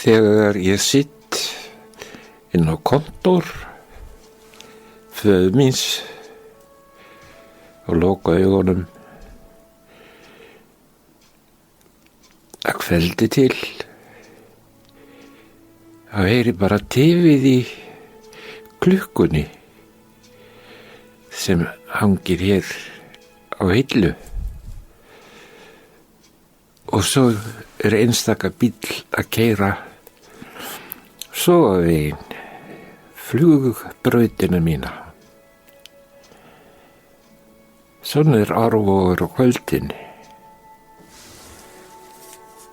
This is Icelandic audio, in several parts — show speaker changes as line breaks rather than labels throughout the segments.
Þegar ég sitt inn á kontór föður míns og loka augunum að kveldi til, þá heyri bara tifið í klukkunni sem hangir hér á hillu, og svo einstaka bíll að keyra Sogaveginn, flugbrautina mína. Svona Árvogur á kvöldin.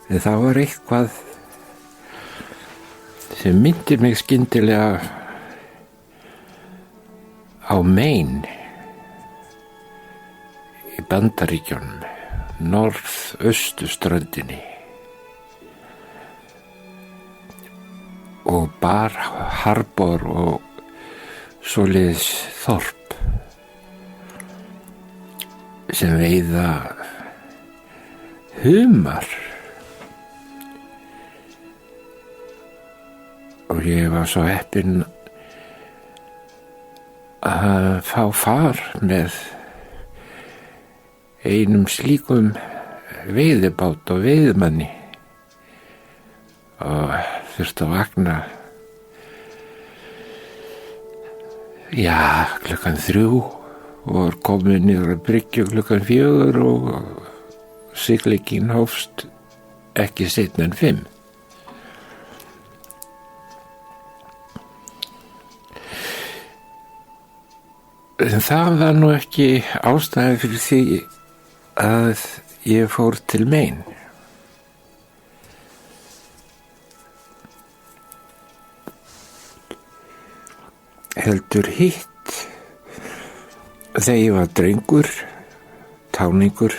En það var eitthvað sem myndir mig skyndilega á Maine í Bandaríkjunum, norðaustuströndinni, og Bar Harbor og svoleiðis þorp sem veiða humar, og ég var svo heppinn að fá far með einum slíkum veiðibát og veiðmanni, og þurfti að vakna klukkan 3 og var komin niður að bryggju klukkan 4 og siglingin hófst ekki seinna en 5. En það var nú ekki ástæða fyrir því að ég fór til Maine. Heldur hitt, þegar ég var drengur, táningur,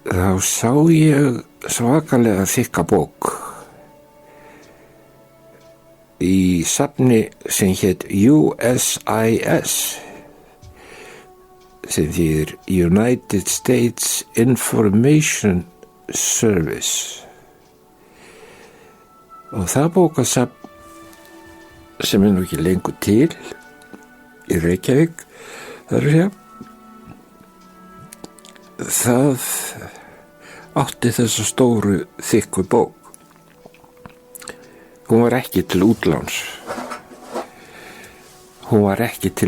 þá sá ég svakalega þykka bók í safni sem hét USIS, sem þýðir United States Information Service, og það bókasafn sem nú ekki lengur til í Reykjavík, það átti þessa stóru þykku bók. Hún var ekki til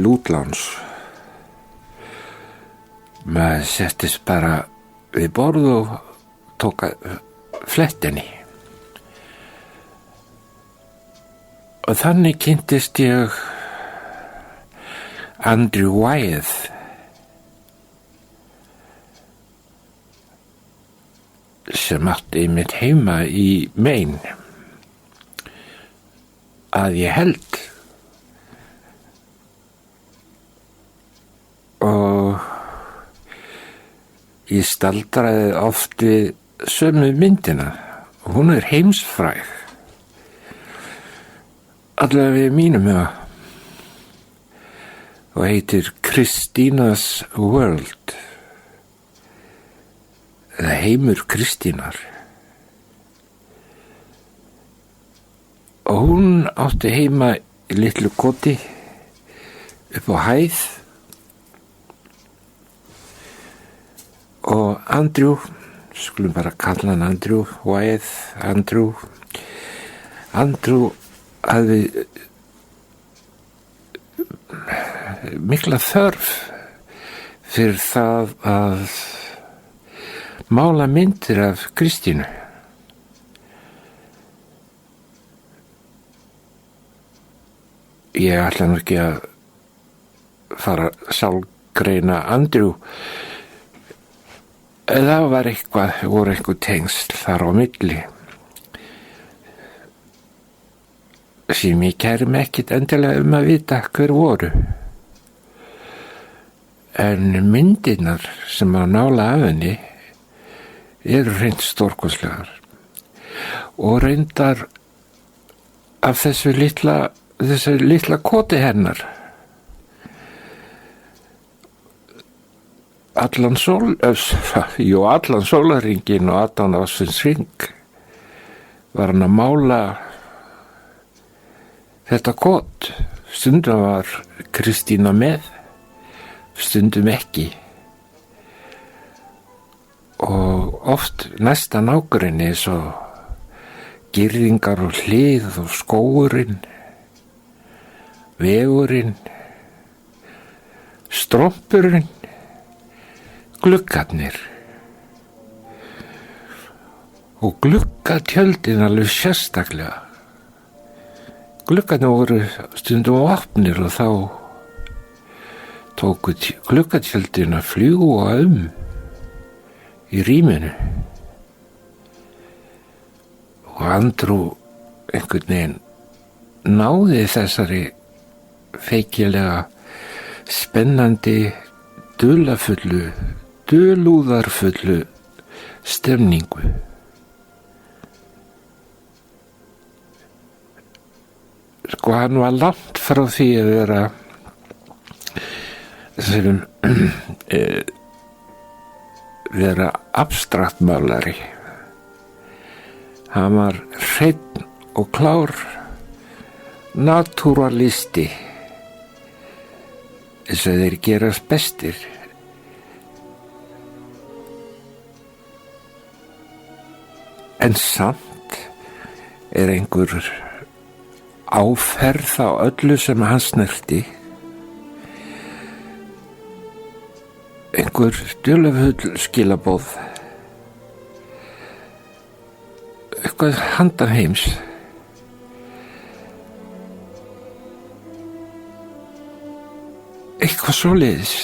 útláns. Maður settist bara við borð og tók flettinni. Og þannig kynntist ég Andrew Wyeth, sem átti einmitt heima í Maine, að ég held, og ég staldraði oft við sömu myndina. Hún heimsfræg, allavega við mínum huga, og heitir Christina's World, eða heimur Kristínar. Og hún átti heima í litlu koti upp á hæð, og Andrew, skulum bara kalla hann Andrew Wyeth, Andrew hafði mikla þörf fyrir það að mála myndir af Kristínu. Ég ætla nú ekki að fara að sálgreina Andrew, eða voru eitthvað tengsl þar á milli sem ég kæri mig ekkert endilega að vita hver voru. En myndirnar sem að nála af henni eru hreint stórkostlegar, og reyndar af þessu litla koti hennar. Allan sólarhringinn og 18 ársins hring var hann að mála þetta kot. Stundum var Kristína með, stundum ekki. Og oft næsta nágrinni svo girðingar og hlið og skógurinn, vegurinn, strompurinn, gluggarnir. Og gluggatjöldin alveg sérstaklega. Gluggarnir voru stundum opnir og þá tóku gluggatjöldin að fljúga í rýminu. Og Andrew einhvern veginn náði þessari feikilega spennandi, dulúðarfullu stemningu. Sko hann var langt frá því að vera abstrakt málari. Hann var hreinn og klár natúralisti, eins og þeir gerast bestir. En samt einhver áferð á öllu sem hann snerti, einhver dularfull skilaboð, eitthvað handan heims. Eitthvað svoleiðis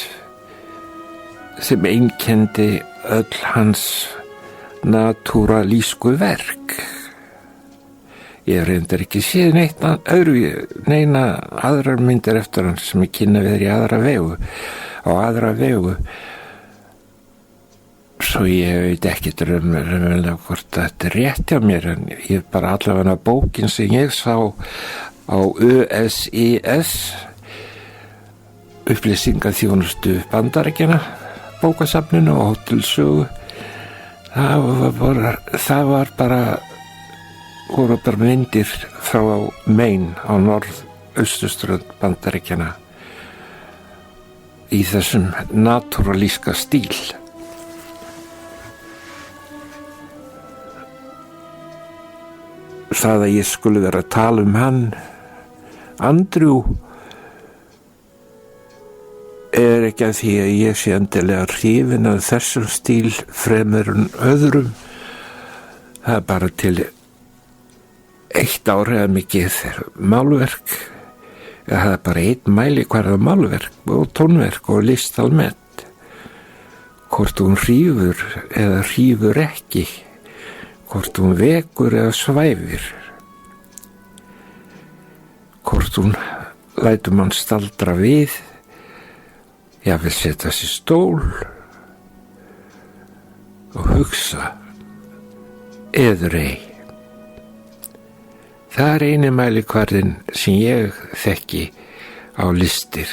sem einkenndi öll hans natúralísku verk. Ég reyndar ekki séð neina aðrar myndir eftir hann sem ég kynna við á aðra vegu. Svo ég veit ekki raunverulega hvort þetta rétt hjá mér, en ég bara allavega bókin sem ég sá á ÖSIS, upplýsingaþjónustu Bandaríkjanna, bókasafninu og Hótelsögu. Það voru bara myndir frá Maine á norðausturströnd Bandaríkjanna í þessum natúralíska stíl. Það að ég skulle vera að tala hann, Andrew, ekki að því að ég sé endilega hrifinn af þessum stíl fremur en öðrum. Það bara til 1 ár eða mikið málverk. Það bara 1 mælikvarði á málverk og tónverk og list almennt. Hvort hún hrífur eða hrífur ekki. Hvort hún vekur eða svæfir. Hvort hún lætur mann staldra við. Ég vil setja sér stól og hugsa eður ei. Það eini mælikvarðinn sem ég þekki á listir.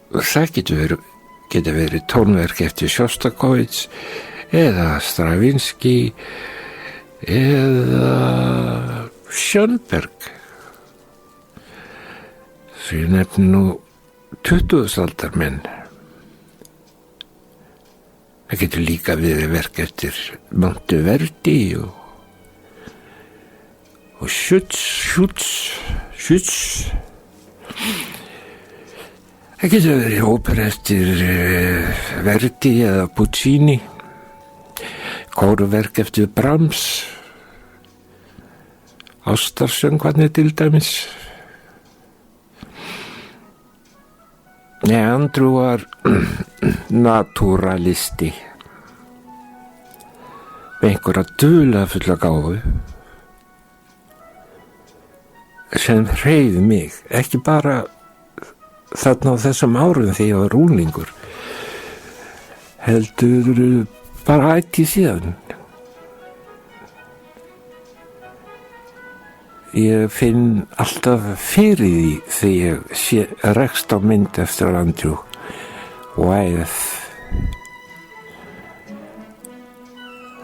Og það getur verið tónverk eftir Sjostakovits eða Stravinsky eða Schönberg. Svo ég nefni nú 20-aldar menn. Það getur líka verið verk eftir Monteverdi og Schütz. Það getur verið ópera eftir Verdi eða Puccini, kóruverk eftir Brahms, ástarsöngvarnir til dæmis. Nei, Andrew var natúralisti með einhverja dularfulla gáfu sem hreyfði mig, ekki bara þarna á þessum árum þegar ég var unglingur, heldur bara ætíð síðan. Ég finn alltaf fyrir því þegar ég rekst á mynd eftir Andrew Wyeth.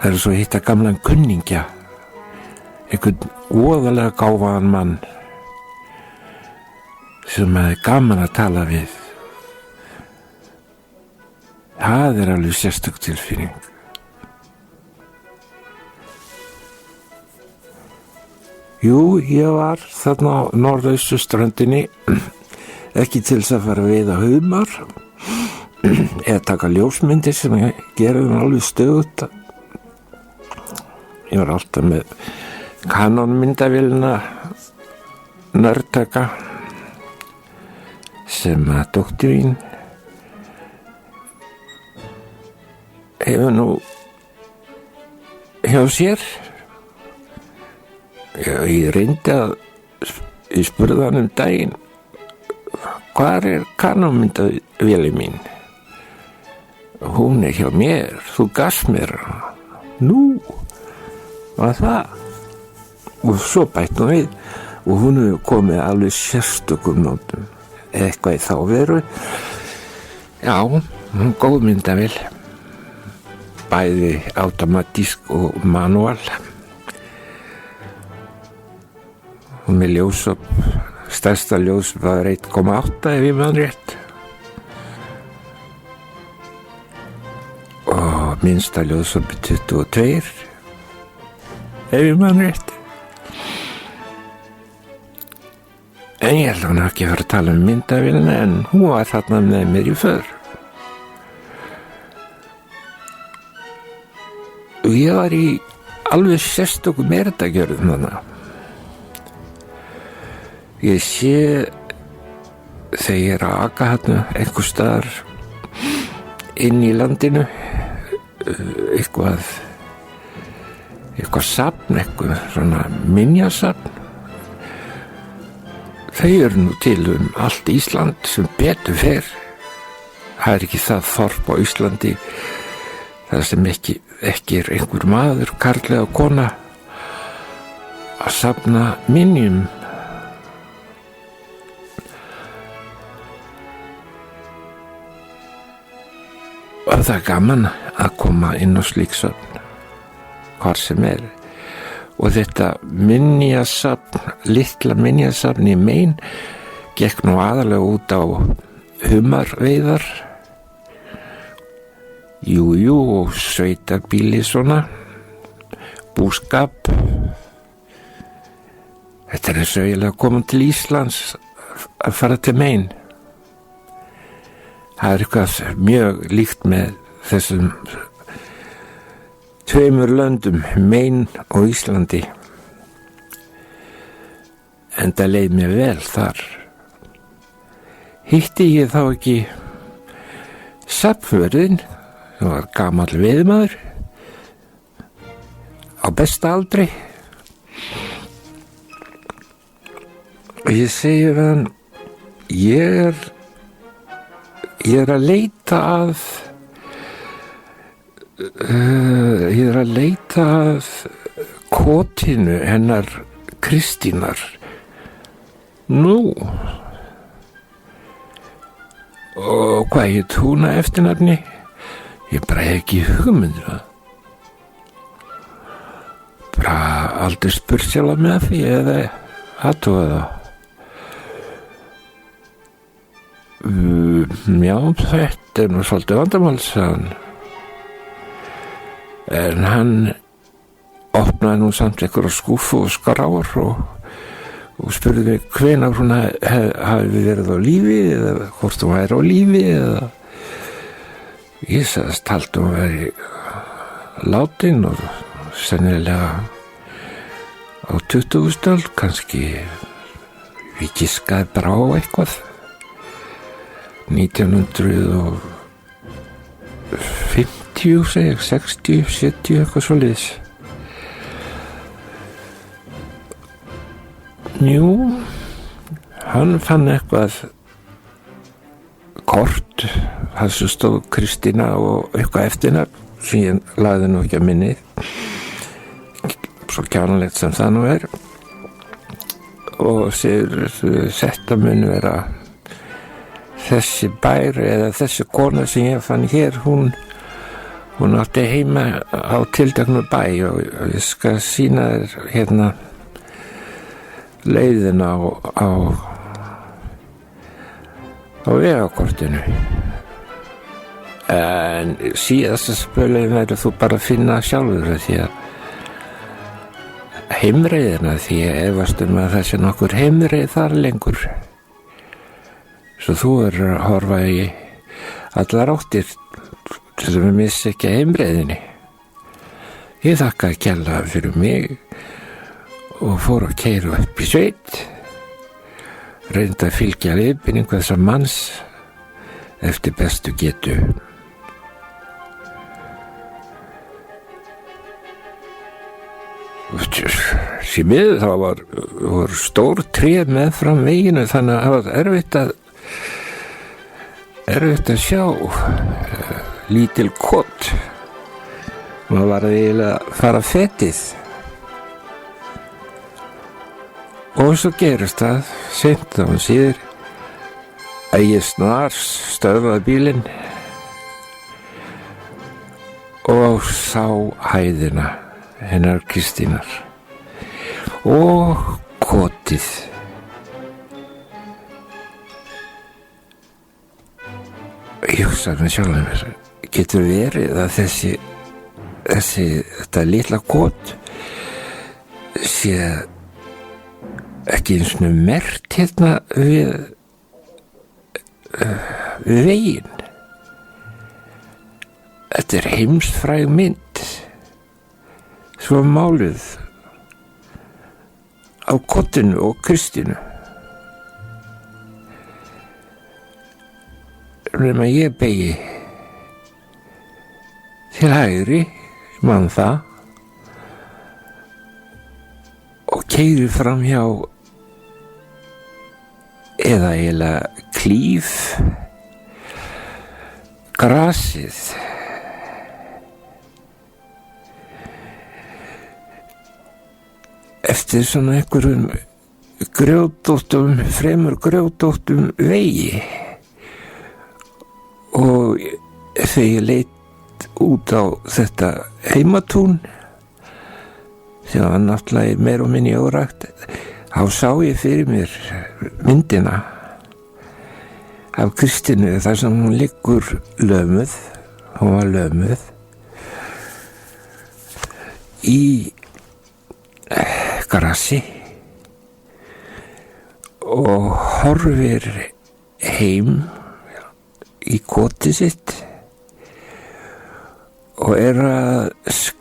Það er svo að hitta gamlan kunningja, einhvern voðalega gáfaðan mann sem er gaman að tala við. Það er alveg sérstök tilfinning. Jú, ég var þarna á norðausturströndinni, ekki til þess að fara að veiða humar eða taka ljósmyndir sem ég gerði alveg stöðugt. Ég var alltaf með Canon myndavélina nördtaka sem að dóttir mín hefur nú hjá sér. Ég reyndi að ég spurði hann daginn, hvar er Canon myndavélin mín? Hún er hjá mér, þú gafst mér. Nú, var það? Og svo bætti hún við og hún hefur komið alveg sérstökum nótum, eitthvað í þá veru. Já, hún góð myndavél, bæði automatísk og manual. Og með ljósop, stærsta ljós var 1,8 ef ég man rétt. Og minnsta ljósop 22 ef ég man rétt. En ég held að hann ekki að fara að tala um myndavélina, en hún var þarna með mér í för. Og ég var í alveg sérstökum erindgjörðum þarna. Ég sé þegar ég er að aka hérna einhvers staðar inn í landinu, eitthvað safn, eitthvað svona minjasafn. Þau eru nú til allt Ísland sem betur fer. Það er ekki það þorp á Íslandi þar sem ekki er einhver maður, karl eða kona að safna minjum. Og það er gaman að koma inn á slík safn, hvar sem er. Og þetta minjasafn, litla minjasafn í Maine, gekk nú aðalega út á humarveiðar. Jú, og sveitarbíli svona, búskap. Þetta er eins og eiginlega að koma til Íslands að fara til Maine. Það er eitthvað mjög líkt með þessum tveimur löndum, Maine og Íslandi. Enda leið mér vel þar. Hitti ég þá ekki safnvörðinn, sem var gamall veiðmaður á besta aldri. Og ég segi við hann, ég er að leita að kotinu hennar Kristínar. Nú, og hvað hét hún að eftirnafni? Ég bara hef ekki hugmynd það. Bara aldrei spurt sjálf með því eða aðtóða það. Já, þetta er nú svolítið vandamál, sagði hann. En hann opnaði nú samt einhverja skúffu og skráar og spurði mig hvenær hún hafi verið á lífi eða hvort hún væri á lífi eða ég sagðist haldi hún væri látin og sennilega á 20. öld, kannski við giskaði bara á eitthvað 1950 segi, 60, 70 eitthvað svoleiðis. Jú, hann fann eitthvað kort, það sem stóð Kristína og eitthvað eftirnafn sem ég lagði nú ekki að minni, svo kjánalegt sem það nú er, og segir þetta mun vera þessi bær eða þessi kona sem ég fann hér, hún Hún átti heima á tilteknu bæ og ég skal sýna þér hérna leiðina á vegakortinu. En síðasta spölin verður þú bara að finna sjálfur því að heimreiðina, því ég efast að það sé nokkur heimreið þar lengur. Svo þú verður að horfa í allar áttir til að við missi ekki heimreiðinni. Ég þakkaði kærlega fyrir mig og fór að keyra upp í sveit, reyndi að fylgja leiðbeiningu þessa manns eftir bestu getu. Því miður þá var stór tré meðfram veginu, þannig að það var erfitt að sjá lítil kot. Maður var eiginlega að fara fetið. Og svo gerist það seint á síður að ég snar stöðvaði bílinn og sá hæðina hennar Kristínar og kotið. Ég hugsaði með sjálfum mér, getur verið að þetta litla kot sé ekki eins og merkt hérna við veginn. Þetta er heimsfræg mynd, svo máluð á kotinu og Kristínu. Nema ég begi til hægri, man það, og keyri fram hjá eða eiginlega klíf grasið. Eftir svona einhverjum fremur grjótóttum vegi, og þegar ég leit út á þetta heimatún sem var náttúrulega meir og minni órækt, þá sá ég fyrir mér myndina af Kristínu þar sem hún liggur lömuð, hún var lömuð í grassi og horfir heim í kotið sitt og að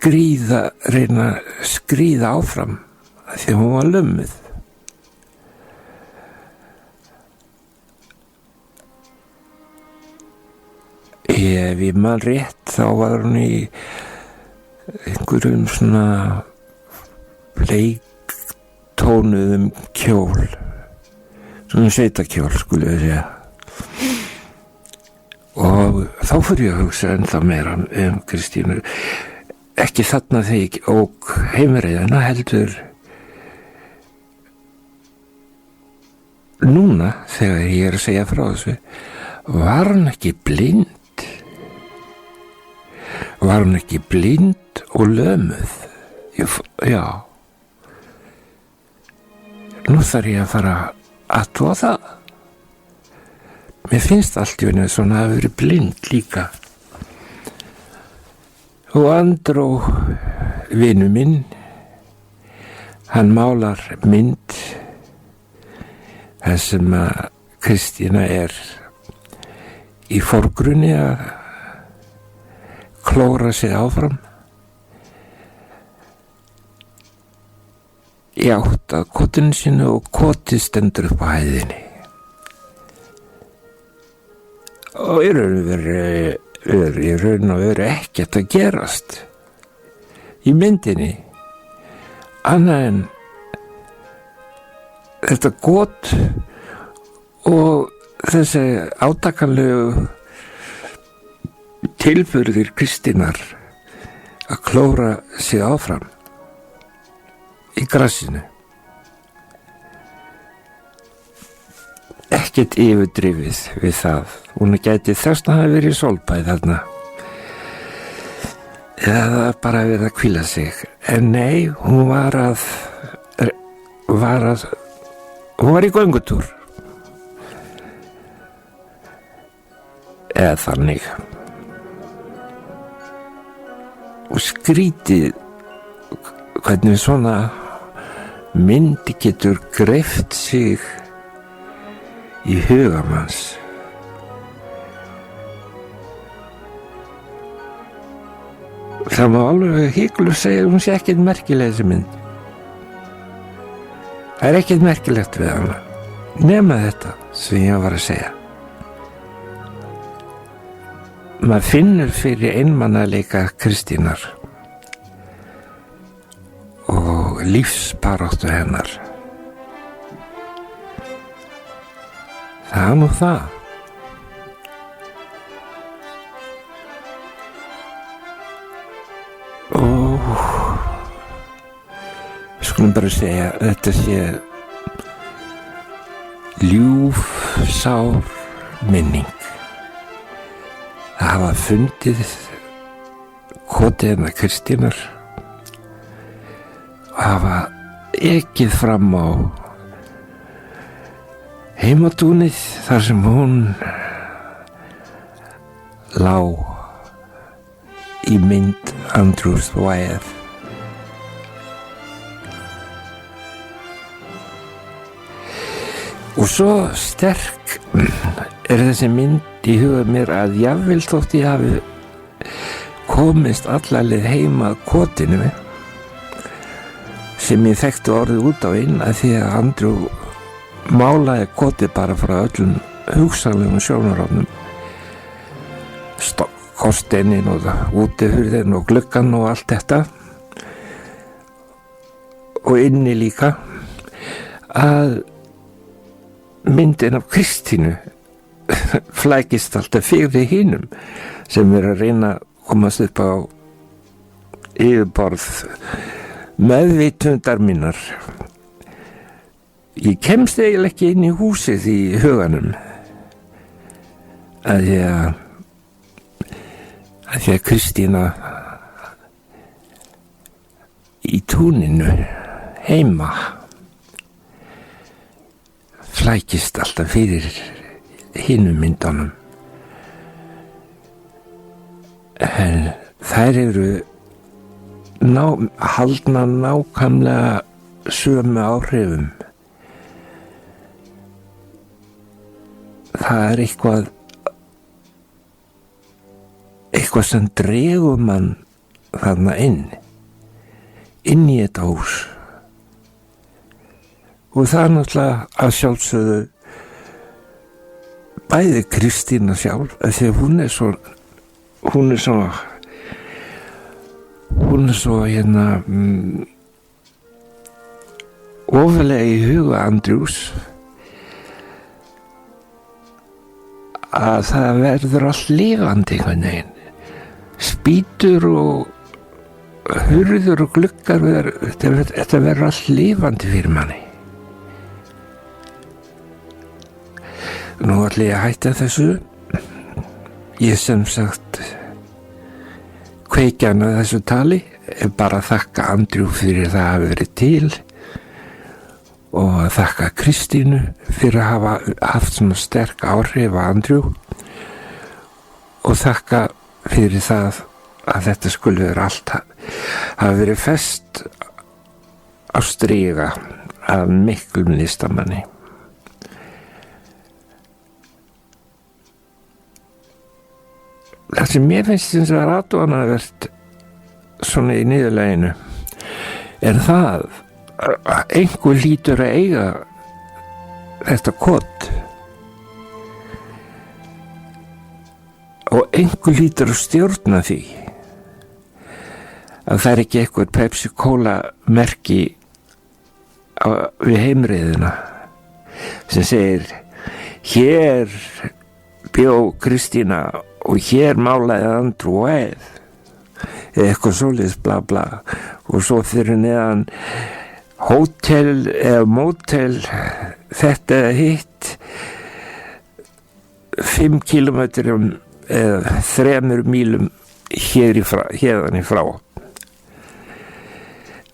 reyna að skríða áfram því hún var lömuð. Ef ég man rétt þá var hún í einhverjum svona bleiktónuðum kjól, svona sveitakjól skulum við segja. Og þá fór ég að hugsa ennþá meira Kristínu, ekki þarna þegar ég ók heimreiðina, heldur núna þegar ég er að segja frá þessu. Var hún ekki blind? Var hún ekki blind og lömuð? Já. Nú þarf ég að fara að athuga það. Mér finnst allt í einu svona að vera blind líka. Og Andró, vinu minn, hann málar mynd þar sem að Kristína er í forgrunni að klóra sig áfram í átt að kotinu sínu og kotið stendur upp á hæðinni. Og í raun og veru ekkert að gerast í myndinni annað en þetta got og þessi átakanlegu tilburðir Kristínar að klóra sig áfram í grassinu. Ekkert yfirdrifið við það. Hún gæti þess að hafa verið sólbæð þarna. eða bara verið að hvíla sig. En nei, hún var í göngutúr eða þannig. Og skrítið hvernig svona myndi getur greypt sig í hugamanns. Það má alveg hyglu segja hún sé ekkert merkileg þessi mynd. Það ekkert merkilegt við hana nema þetta sem ég var að segja. Maður finnur fyrir einmanaleika Kristínar og lífsbaráttu hennar. Það nú það. Og við skulum bara segja að þetta sé ljúfsár minning. Það hafa fundið kotið hennar Kristínar og hafa ekið fram á heimatúnið þar sem hún lá í mynd Andrews Wyeth. Og svo sterk þessi mynd í huga mér að jafnvel þótt ég hafi komist allarleið heima að kotinu sem ég þekkti orðið út á inn að því að Andrew málaði kotið bara frá öllum hugsanlegum sjónarhornum, skorsteinin og útihurðin og gluggan og allt þetta og inni líka, að myndin af Kristínu flækist alltaf fyrir hinum sem að reyna að komast upp á yfirborð meðvitundar mínar. Ég kemst eiginlega ekki inn í húsið í huganum að því að Kristína í túninu heima flækist alltaf fyrir hinum myndunum. En þær eru haldna nákvæmlega sömu áhrifum. Það eitthvað sem dregur mann þarna inn í þetta hús. Og það er náttúrulega að sjálfsögðu bæði Kristína sjálf, því að hún er svo ofarlega í huga Andrews að það verður allt lifandi einhvern veginn. Spýtur og hurður og gluggar, þetta verður allt lifandi fyrir manni. Nú ætla ég að hætta þessu. Ég sem sagt kveikjan að þessu tali er bara að þakka Andrew fyrir það að hafa verið til og að þakka Kristínu fyrir að hafa haft svona sterk áhrif á Andrew og þakka fyrir það að þetta skulle vera allt hafa verið fest á striga af miklum listamanni. Það sem mér finnst sem var athugavert svona í niðurlaginu er það að einhver hlýtur að eiga þetta kot og einhver hlýtur að stjórna því að það er ekki eitthvað Pepsi-Cola merki við heimreiðina sem segir hér bjó Kristína og hér málaði Andrew Wyeth eða eitthvað svoleiðis bla bla og svo fyrir neðan hótel eða mótel þetta eða hitt 5 kilometrum eða 3 mílum hérðan í frá.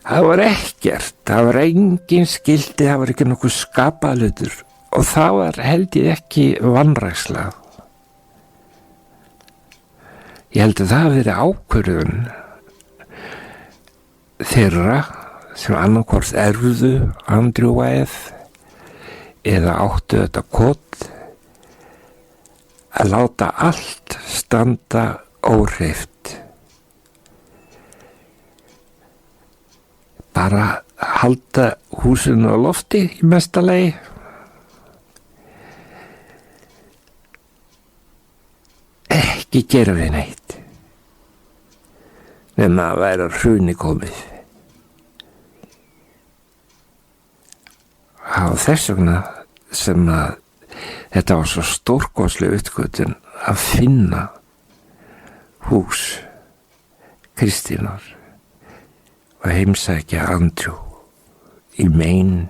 Það var ekkert, það var engin skildi, það var ekki nokkuð skapaðlutur og það var held ég ekki vanræksla. Ég held að það hafi verið ákvörðun þeirra sem annarkvort erfðu andrjúvæð eða áttu þetta kott að láta allt standa óhreyft. Bara halda húsinu á lofti í mesta lagi. Ekki gera við neitt nema að væri hruni komið. Á þess vegna sem að þetta var svo stórkostleg uppgötvun að finna hús Kristínar og heimsækja Andrew í Maine,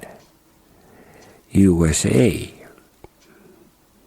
USA.